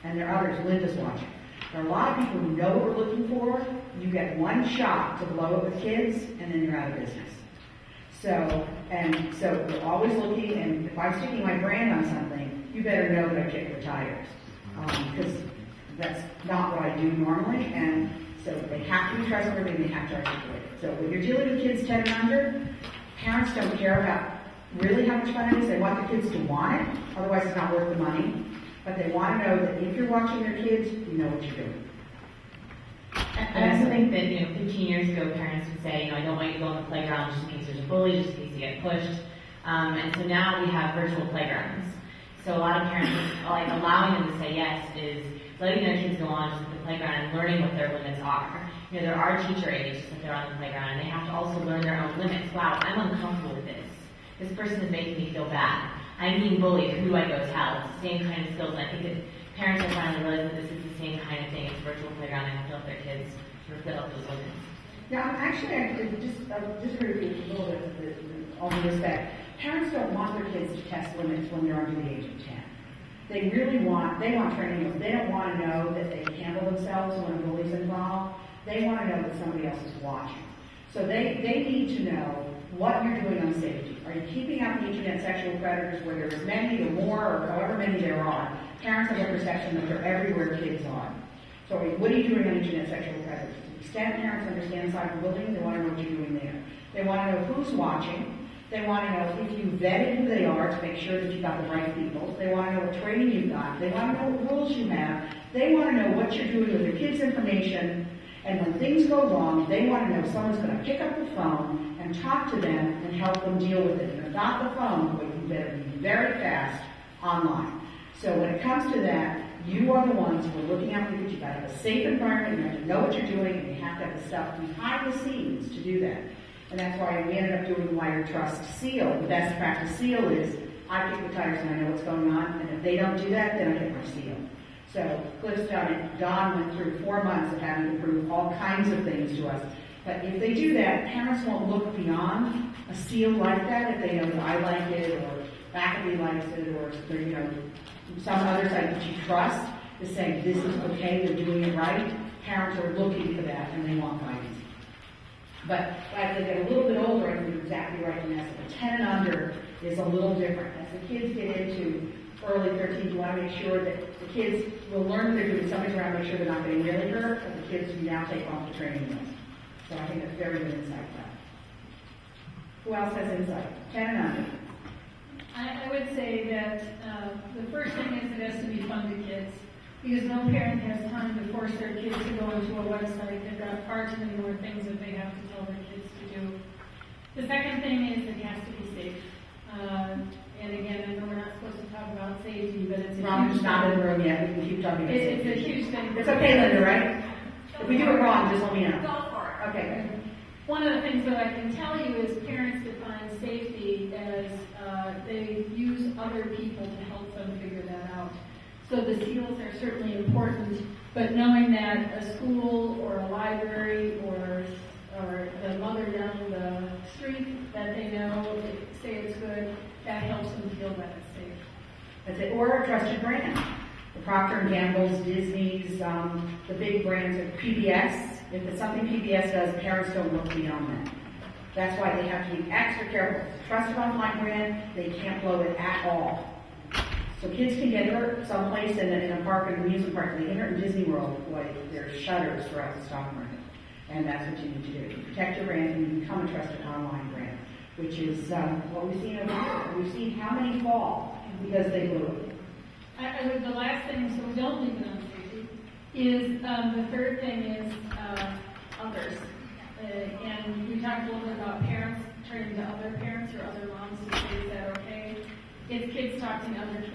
and there are others. Linda's watching. There are a lot of people who know what we're looking for. You get one shot to blow up with kids, and then you're out of business. So we're always looking, and if I'm sticking my brand on something, you better know that I kick the tires. Because that's not what I do normally, and so they have to be trustworthy and they have to articulate it. So when you're dealing with kids 10 and under, parents don't care about really how much fun it is. They want the kids to want it, otherwise it's not worth the money. But they want to know that if you're watching their kids, you know what you're doing. I also think that, 15 years ago, parents would say, I don't want you to go on the playground just in case there's a bully, just in case you get pushed. And so now we have virtual playgrounds. So a lot of parents, like allowing them to say yes is letting their kids go on just at the playground and learning what their limits are. There are teacher aides just if they're on the playground, and they have to also learn their own limits. Wow, I'm uncomfortable with this. This person is making me feel bad. I'm being bullied. Who do I go tell? It's the same kind of skills, and I think that parents are finally realizing that this is the same kind of thing. It's virtual playground. They have to help their kids sort of fill up those limits. Now, actually, I disagree with you a little bit on this that parents don't want their kids to test limits when they're under the age of 10. They want training. They don't want to know that they can handle themselves when a bully's involved. They want to know that somebody else is watching. So they need to know what you're doing on safety. Are you keeping out the internet sexual predators where there's many or more or however many there are? Parents have a perception that they're everywhere kids are. So what are you doing on internet sexual predators? To the extent parents understand cyberbullying, they want to know what you're doing there. They want to know who's watching. They want to know if you vetted who they are to make sure that you've got the right people. They want to know what training you've got. They want to know what rules you have. They want to know what you're doing with your kids' information. And when things go wrong, they want to know someone's going to pick up the phone and talk to them and help them deal with it. If not the phone, but you better be very fast online. So when it comes to that, you are the ones who are looking out for you. You've got to have a safe environment. You have to know what you're doing, and you have to have the stuff behind the scenes to do that. And that's why we ended up doing the Wire Trust seal. The best practice seal is I kick the tires and I know what's going on, and if they don't do that, then I hit my seal. So Cliff's done it. Don went through 4 months of having to prove all kinds of things to us. But if they do that, parents won't look beyond a seal like that if they know that I like it or faculty likes it or some other site that you trust is saying this is okay, they're doing it right. Parents are looking for that and they want guidance. But as they get a little bit older, I think you're exactly right, Vanessa. The 10 and under is a little different. As the kids get into early 13, you want to make sure that the kids will learn what they're doing. Somebody's around to make sure they're not getting really hurt, but the kids can now take off the training wheels. So I think that's very good insight. Who else has insight? 10 and under. I would say that the first thing is it has to be fun to kids, because no parent has time to force their kids to go into a website. They've got far too many more things that they have to tell their kids to do. The second thing is it has to be safe. And again, I know we're not supposed to talk about safety, but it's a Wrong, huge not thing. in the room yet. We can keep talking about safety. It's a huge thing. It's okay, Linda, right? If we do it wrong, just let me know. Go for it. Okay. One of the things that I can tell you is parents define safety as they use other people to help them figure that out. So the seals are certainly important, but knowing that a school or a library or the mother down the street that they know, say it's good, that helps them feel that it's safe. That's it. Or a trusted brand. The Procter & Gamble's, Disney's, the big brands of PBS. If it's something PBS does, parents don't look beyond that. That's why they have to be extra careful. It's a trusted online brand. They can't blow it at all. So kids can get hurt someplace in a park, in an amusement park. They get hurt in Disney World, like there's shutters throughout the stock market. And that's what you need to do. You protect your brand and you become a trusted online brand, which is what we've seen over here. We've seen how many fall because they blew it. The last thing, so we don't leave it on safety, is the third thing is others. And we talked a little bit about parents turning to other parents or other moms to say, is that okay? It's kids talking to other kids.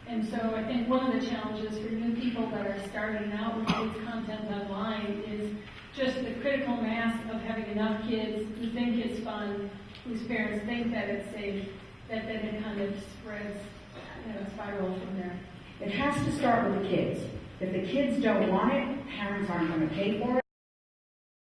And so I think one of the challenges for new people that are starting out with kids content online is just the critical mass of having enough kids who think it's fun, whose parents think that it's safe, that then it kind of spreads, spirals from there. It has to start with the kids. If the kids don't want it, parents aren't going to pay for it.